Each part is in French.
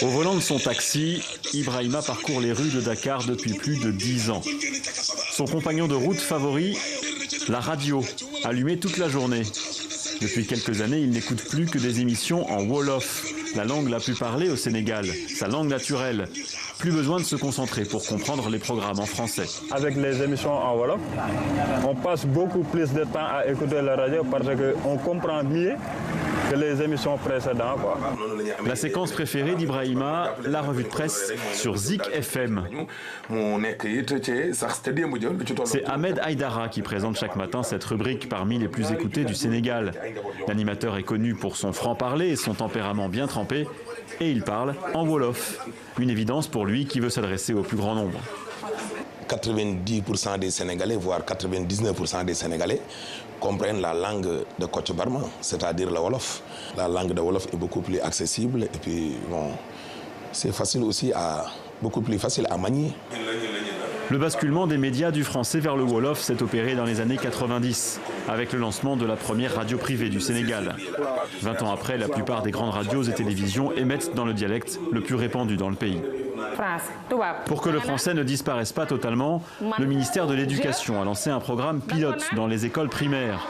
Au volant de son taxi, Ibrahima parcourt les rues de Dakar depuis plus de 10 ans. Son compagnon de route favori, la radio, allumée toute la journée. Depuis quelques années, il n'écoute plus que des émissions en Wolof, la langue la plus parlée au Sénégal, sa langue naturelle. Plus besoin de se concentrer pour comprendre les programmes en français. Avec les émissions en Wolof, on passe beaucoup plus de temps à écouter la radio parce qu'on comprend mieux que les émissions précédentes. La séquence préférée d'Ibrahima, la revue de presse sur Zik FM. C'est Ahmed Aïdara qui présente chaque matin cette rubrique parmi les plus écoutées du Sénégal. L'animateur est connu pour son franc-parler et son tempérament bien trempé, et il parle en Wolof. Une évidence pour lui qui veut s'adresser au plus grand nombre. 90% des Sénégalais, voire 99% des Sénégalais comprennent la langue de Kocc Barma, c'est-à-dire le Wolof. La langue de Wolof est beaucoup plus accessible et puis bon, c'est facile aussi beaucoup plus facile à manier. Le basculement des médias du français vers le Wolof s'est opéré dans les années 90, avec le lancement de la première radio privée du Sénégal. 20 ans après, la plupart des grandes radios et télévisions émettent dans le dialecte le plus répandu dans le pays. Pour que le français ne disparaisse pas totalement, le ministère de l'Éducation a lancé un programme pilote dans les écoles primaires.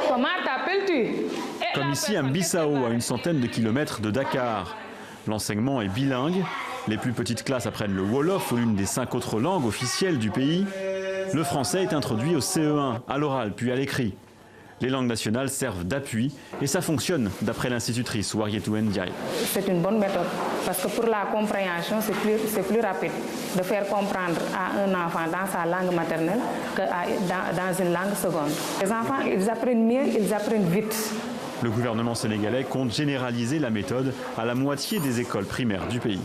Comment t'appelles-tu? Comme ici à Mbissao, à une centaine de kilomètres de Dakar. L'enseignement est bilingue. Les plus petites classes apprennent le Wolof ou l'une des 5 autres langues officielles du pays. Le français est introduit au CE1, à l'oral puis à l'écrit. Les langues nationales servent d'appui et ça fonctionne, d'après l'institutrice Warietou Ndiaye. C'est une bonne méthode parce que pour la compréhension, c'est plus rapide de faire comprendre à un enfant dans sa langue maternelle que dans une langue seconde. Les enfants, ils apprennent mieux, ils apprennent vite. Le gouvernement sénégalais compte généraliser la méthode à la moitié des écoles primaires du pays.